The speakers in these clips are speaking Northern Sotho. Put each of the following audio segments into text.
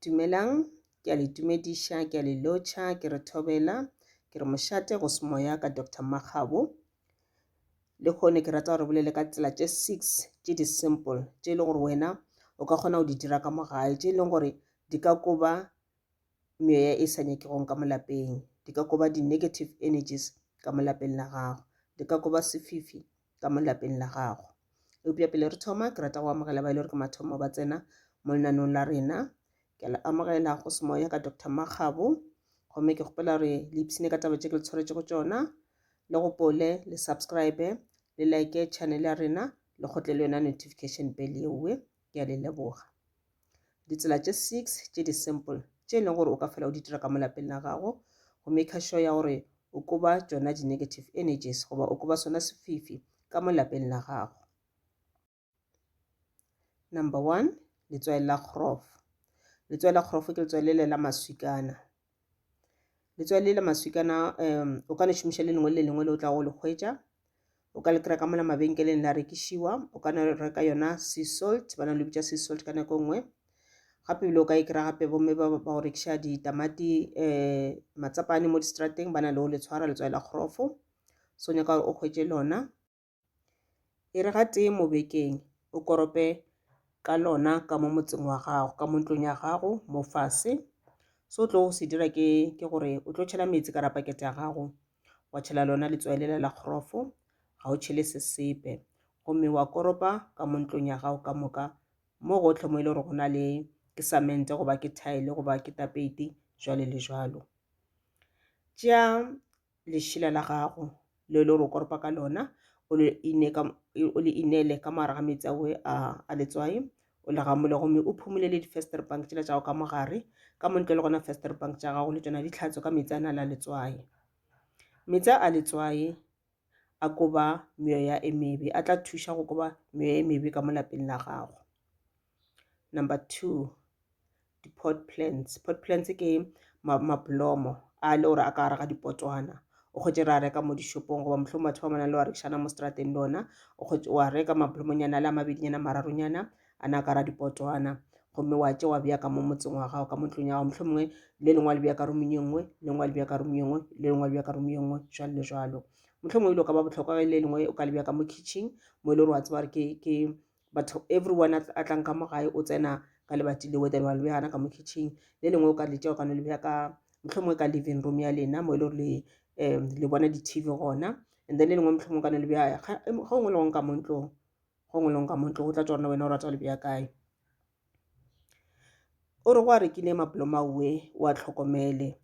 Dumelang, ke a le dumedisha, ke a le lotjha, ke re thobela, ke re mošate go semoya ka Dr. Makgabo. Le kgone ke rata gore bolele ka tsela tše 6 tše di simple tše le gore wena o ka kgona go di dira ka mogae, tše leng gore di ka koba meya e sa nyakegong ka molapeng, di ka koba di-negative energies ka molapeng la gago, di ka koba sefifi ka molapeng la gago. Eupša pele re thoma ke rata go amogela ba ile gore ke mathomo ba tsena mo lenanong la rena. Ke la amogela go semoya ka Dr. Makgabo, gomme ke kgopela re le ipsene ka taba tše ke le tshwaretse go tšona, le go pole le subscribe le like channel ya rena, le kgotle le yona notification bell yewe. Ke a le leboga. Ditsela tše 6 tše di simple tše e leng gore o ka fela o di dira ka molapeng la gago go make sure ya gore o koba tšona di-negative energies goba o koba sona sefifi ka molapeng la gago. Number 1, letswai la kgorofo. Letswai la kgorofo ke letswai le la maswikana. Letswai le la maswikana o ka le šomiša le lengwe le lengwe le o tla go le hwetša. O ka le kry-a ka mola mabenkeleng la rekišiwa, o ka reka yona sea salt, ba na le bitša sea salt ka nako nngwe. Gape bile o ka e kry-a gape bomme ba go rekiša ditamati matsapane mo di-strateng, ba na le go le tshwara letswai la kgorofo, so nyaka gore o hwetše lona. E re ga tee mo bekeng o korope ka lona ka mo motseng wa gago, ka mo ntlong ya gago mo fase. So o tlo go se dira ke gore o tlo tšhela metsi ka rapakete ya gago, wa tšhela lona letswai le la kgorofo, ga o tšhele se sepe, gomme wa koropa ka mo ntlong ya gago ka moka mo gotlhe mo e le gore go na le ke samente goba ke tile goba ke tapeiti jwale le jwalo. Tšea lešila la gago le le gore o koropa ka lona, o le inele ka moraga metsi a letswai, o le gamole gomme o phumule le di-festerbank tšela tša go ka mogare, ka montle le gona festerbank tša gago le tšona di tlhatswe ka metsi a na la letswai. Metsi a letswai a koba meya e mebe, a tla thuša go koba meya e mebe ka mo lapeng la gago. Number 2, di-pot plants. Pot plants ke maplomo a le gore a ka gare ga dipotwana, o kgotse re a reka mo dishopong goba mohlomong batho ba bona le wa rekšana mo strateng le ona, o kgotse wa reka maplomonyana le a mabedinyana mararonyana a na ka ra dipotwana, gomme wa tše wa beya ka mo motseng wa gago ka mo ntlong ya gago, mohlomongwe le lengwe le beya ka room yenngwe, le lengwe le beya ka room yenngwe, le lengwe le beya ka room yenngwe, jwalo le jwalo. Mohlomongwe ile ka ba bohlokwa le lengwe o ka le beya ka mo kitchen mo e le gore wa tseba gore ke batho everyone a tlang ka mo gae o tsena ka lebati leo, then wa le beya gana ka mo kitchen. Le lengwe o ka le tšea o ka no le beya ka mohlomongwe ka living room ya lena mo e le gore le bona di-TV gona, and then le lengwe mohlomongwe o ka no le beya ga ngwe le gong ka mo ntlong, go ngwe le gong ka mo ntlong, go tla tšwa wena o rata go le beya kae. O re go a rekile maplomo aue o a tlhokomele,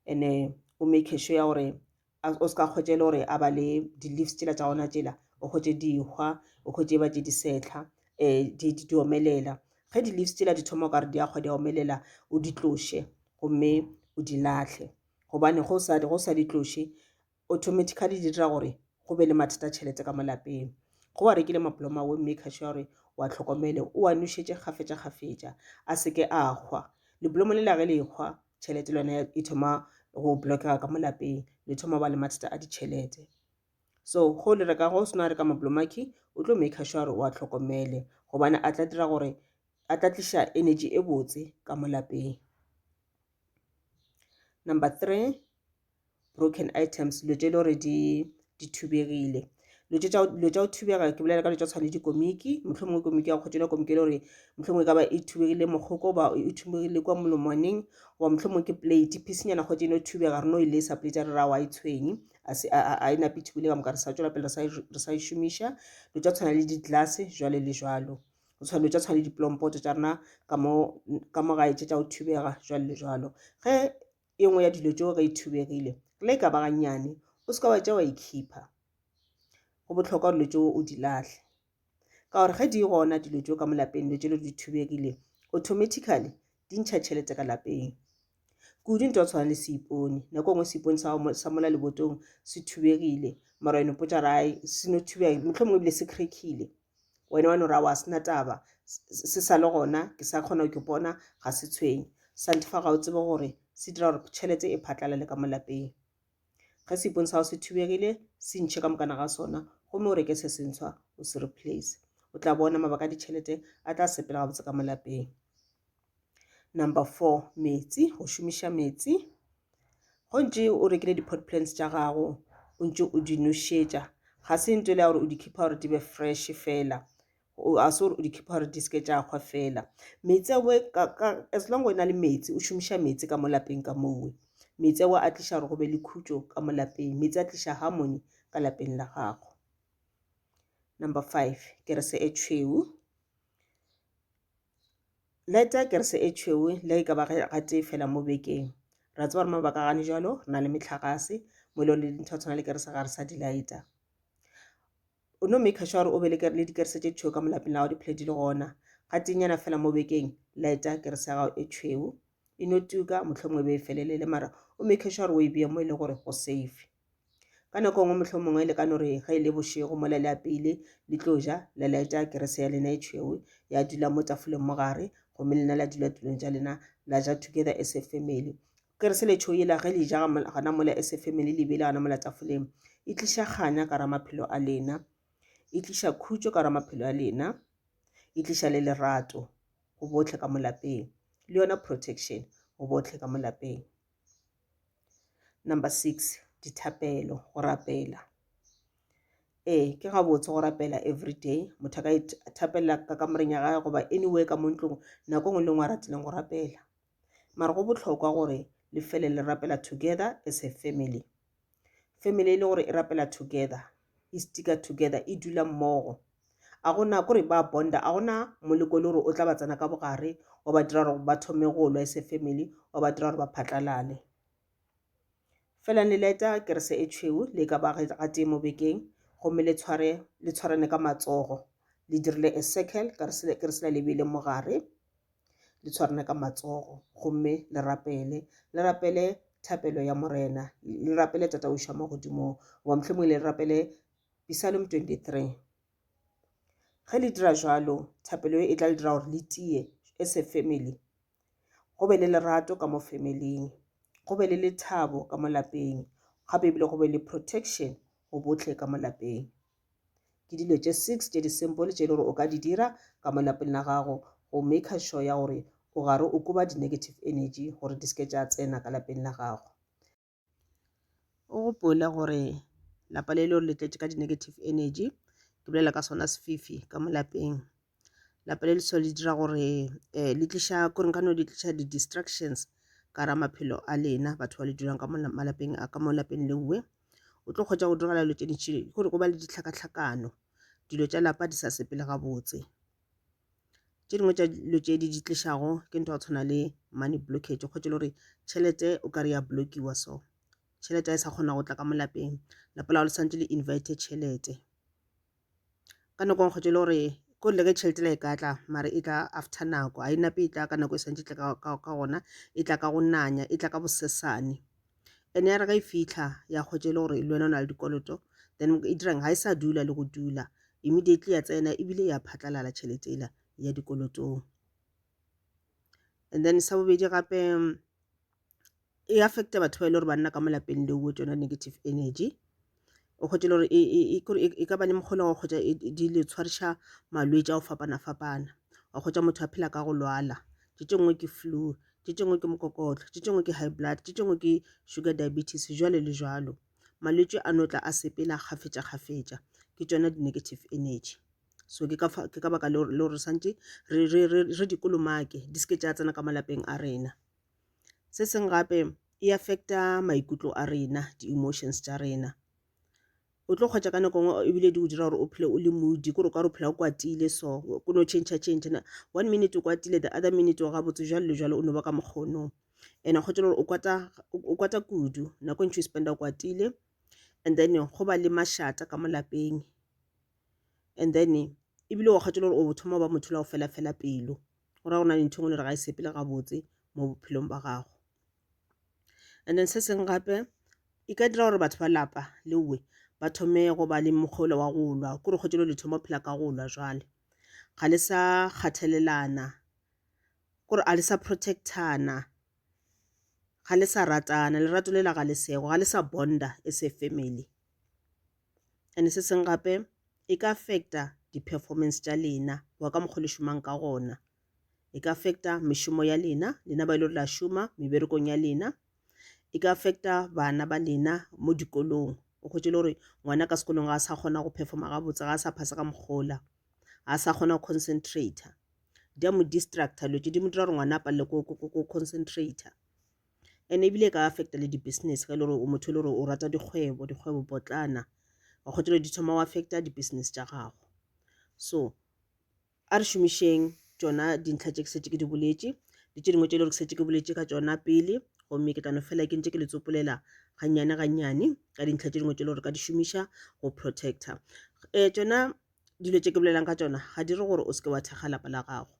and o make sure ya gore o se ka kgwetše le gore a ba le di-leaves tšela tša gona tšela, o kgwetše dihwa, o kgwetše ba tše di setla di omelela. Ge di-leaves tšela di thoma o ka re di a kgwa di a omelela, o di tloše gomme o di lahle, gobane go sa di tloše automatically di dira gore go be le mathata a tšhelete ka mo lapeng. Go wa rekile maplomo aue make sure gore wa tlhokomele, o a nošetše kgafetša a seke a hwa. Leplomo le la ge le hwa, tšhelete le yone e thoma go blockega ka mo lapeng, le thoma ba le mathata a ditšhelete. So go le reka go sena reka maplomaki, o tlo make sure gore wa tlhokomele, gobane a tla dira gore a tla tliša energy e botse ka mo lapeng. Number 3, broken items, dilo tše le gore di thubegile. Dilo tša go thubega ke bolela ka dilo tša tshwana le dikomiki, mohlomongwe komiki ya go kgotšela komiki le gore mohlomongwe ka ba e thubegile mokgoko ba e thubegile kwa molomwaneng, goba mohlomongwe ke plate piecenyana kgotše e no thubega, re no e lesa plate re ra wa e tshwenye a e nape thubile ka moka re sa tšwela pele re sa e šomiša. Dilo tša tshwana le di-glass jwale le jwalo, go tshwana dilo tša tshwana le diplompoto tša rena ka mo gae tše tša go thubega jwalo le jwalo. Ge e nngwe ya dilo tšeo ge e thubegile le ka ba gannyane, o se ka wa tša wa ikhipa, go bohlokwa dilo tšeo o di lahle, ka gore ge di gona dilo tšeo ka mo lapeng dilo tšeo di thubegile automatically di ntšha tšhelete ka lapeng. Kudu nto tshwana le seipone, nako ngwe seipone sa mola lebotong se thubegile, mara wena potša rae se no thubega, mohlomongwe ebile se crackile, wena wa no ra wa sena taba, se sa le gona ke sa kgona ke bona ga se tshwenye, santifa ga o tsebe gore se dira gore tšhelete e phatlalale ka mo lapeng. Ge seipone sa go se thubegile se ntšhe ka mokana ga sona, gomme o reke se sentshwa o se replace, o tla bona mabaka a ditšhelete a tla sepela gabotse ka mo lapeng. Number 4, metsi, go šomiša metsi. Go ntse o rekile di-pot plants tša gago, o ntse o di nošetša, ga se ntwe le gore o di keepa gore di be fresh fela, a se gore o di keepa gore di seke tša kgwa fela. Metsi as long o na le metsi, o šomiša metsi ka mo lapeng ka mowe. Metsi a tliša gore go be le khutšo ka mo lapeng, metsi a tliša harmony ka lapeng la gago. Number 5, kerese e tšhweu. Leta kerese e tšhweu le e ka ba gate fela mo bekeng. Ra tseba gore mabaka gane jalo, re na le metlhagase mo le dintho tshwana le kerese ga re sa di lighta. O no make sure o be le dikerese tše tšhweu ka mo lapeng la gago di phele di le gona. Gatenyana fela mo bekeng, lighta kerese ya gago e tšhweu, e no tuka mohlomongwe be e felelele, mara o make sure o e bea mo e le gore go safe. Ka nako nngwe mohlomongwe le ka no re ga e le bošego mo le apeile le tlo ja la lighta kerese ya lena e tšhweu ya dula mo tafoleng mo gare, gomme lena la dula tulong tša lena la ja together as a family. Kerese le tšhweu yela ge le ja gana mola as a family le bele gana mola tafoleng, e tliša kganya ka ra maphelo a lena, e tliša khutšo ka ra maphelo a lena, e tliša le lerato go botlhe ka mo lapeng, le yona protection go botlhe ka mo lapeng. Number 6, dithapelo, go rapela. Ke ga botse go rapela everyday, motho a ka ithapela ka kamoreng ya gage goba anywhere ka mo ntlong nako nngwe le nngwe a ratileng go rapela. Mara go botlhokwa gore le fele le rapela together as a family. Family e le gore e rapela together, e sticka together, e dula mmogo. A gona kore ba bonda, a gona moleko le gore o tla ba tsena ka bogare o ba dira gore ba thome go lwa as a family, o ba dira gore ba phatlalale. Fela le lighta kerese e tšhweu le ka ba gate mo bekeng, gomme le tshwarane ka matsogo, le dirile a circle kerese la le beile mo gare, le tshwarane ka matsogo, gomme le rapele thapelo ya morena, le rapele tata oša mo godimo wa mohlomongwe le rapele Psalm 23. Ge le dira jalo, thapelo e tla le dira gore le tie as a family, go be le lerato ka mo familing, go be le lethabo ka mo lapeng, gape ebile go be le protection go botlhe ka mo lapeng. Ke dilo tše 6 tše di simple tše le gore o ka di dira ka mo lapeng la gago go make sure ya gore o gare o koba di-negative energy gore di seke tša tsena ka lapeng la gago. O gopole gore lapa le le tletše ka di-negative energy, ke bolela ka sona sefifi ka mo lapeng. Lapa le so le dira gore le tliša kore nkano di tliša di-distractions ka ra maphelo a lena batho ba le dulang ka mo lapeng leuwe. O tlo kgotša go diragala dilo tše dintšhi gore go ba le ditlhakatlhakano, dilo tša lapa di sa sepele gabotse. Tše dingwe tša dilo tše di tlišago ke ntho ya tshwana le money blockage, o kgotše le gore tšhelete o ka re ya blockiwa so, tšhelete a e sa kgona go tla ka mo lapeng, lapa la go le santse le invite tšhelete. Ka nako ngwe kgotše le gore ko le ge tšhelete la e ka tla, mare e tla after nako, a e nape e tla ka nako e santse e tla ka gona, e tla ka go nanya, e tla ka bosesane. And ya re ga e fitlha ya kgotše le gore le wena o na le dikoloto, then e dirang ga e sa dula le go dula, immediately ya tsena ebile ya phatlalala tšhelete ela ya dikolotong. And then sa bobedi gape e affecta batho ba e le gore ba nna ka mo lapeng leo tsona negative energy. O kgotše le gore e ka ba le mogolo wa kgotša di le tshwariša malwetši a go fapana-fapana. Wa kgotša motho a phela ka go lwala, tše tšengwe ke flu, tše tšengwe ke mokokotlo, tše tšengwe ke high blood, tše tšengwe ke sugar diabetes, jwale le jwalo. Malwetši a notla a sepela kgafetša-kgafetša, ke tšona di-negative energy. So ke ka baka le gore santse re dikolomake di seke tša tsena ka malapeng a rena. Se seng gape e affecta maikutlo a rena, di-emotions tša rena. O tlo kgotša ka nako ngwe ebile di o dira gore o phele o le moodi, kore o ka re o phela o kwatile so, ko no change 1 minute o kwatile, the other minute o gabotse jwalo le jwalo o no ba ka mokgonong. And a kgotše le gore o kwata kudu, nako ntši o spenda o kwatile, and then go ba le mašata ka mo lapeng, and then ebile o kgotše le gore o thoma ba motho la go fela pelo, go ra go na le ntho ngwe le re ga e sepele gabotse mo bophelong ba gago. And then se seng gape e ka dira gore batho ba lapa leuwe ba thome go ba le mogolo wa go lwa, kore kgotše le thoma phela ka go lwa jwale, ga le sa kgathalelana, kore a le sa protectana, ga le sa ratana, lerato le la ga le sego, ga le sa bonda as a family. And se seng gape e ka affecta di-performance tša lena wa ka mokgwa le šomang ka gona. e ka affecta mešomo ya lena ba ile la šoma meberekong ya lena, e ka affecta bana ba lena mo dikolong. O khwetše le gore ngwana ka sekolong ga a sa kgona go performa gabotse, ga a sa phasa ka mokgola, ga a sa kgona go concentrata, di a mo distracta dilo tše di mo dira gore ngwana a palele ko concentrata. And ebile e ka affecta le di-business ka e le gore o motho e le gore o rata dikgwebo potlana, wa kgwetše le di thoma o affecta di-business tša gago. So a re šomišeng tšona dintlha tše ke setse ke di boletše le tše dingwe tše le gore ke setse ke boletše ka tšona pele, gomme ke tlano fela ke ntše ke le tsopolela gannyane ka dintlha tše dingwe tše le gore ka di šomiša go protecta. Tšona dilo tše ke bolelang ka tšona ga di re gore o seke wa thekga lapa la gago.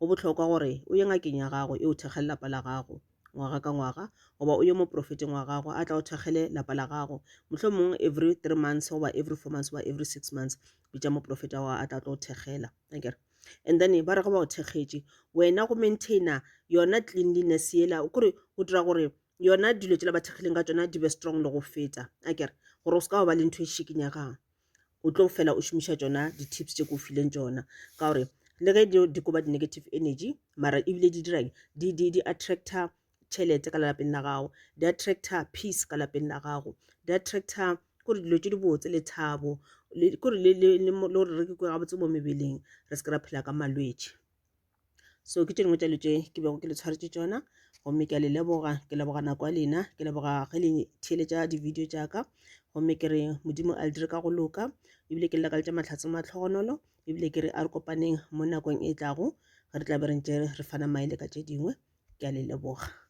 Go bohlokwa gore o ye ngakeng ya gago e o thekgele lapa la gago ngwaga ka ngwaga, goba o ye mo profeteng wa gago a tla o thekgele lapa la gago, mohlomong every 3 months goba every 4 months goba every 6 months bitša mo profeta wa a tla tlo o thekgela. And then ba re go ba o thekgetše wena go maintaina yona cleanliness yela kore go dira gore yona dilo tšela ba thekgileng ka tšona di be strong le go feta, gore o seka ba le ntho e šikinyagang, o tlo fela o šomiša tšona di-tips tše ko fileng tšona, ka gore le ge di koba di-negative energy mara ebile di dira di attracta tšhelete ka lapeng la gago, di attracta peace ka lapeng la gago, di attracta kore dilo tše di botse le thabo, kore le gore re kwe gabotse mo mebeleng re se ke ra phela ka malwetši. So ke tše dingwe tša dilo tše ke bego ke le tshwaretše tšona, gomme ke a le leboga, ke leboga nako ya lena, ke leboga ge le theeletša di-video tša ka, gomme ke re modimo a le dire ka go loka, ebile ke lela ka letša mahlatse matlhogonolo, ebile ke re a re kopaneng mo nakong e tlago ge re tla be re ntše re fana maele ka tše dingwe. Ke a le leboga.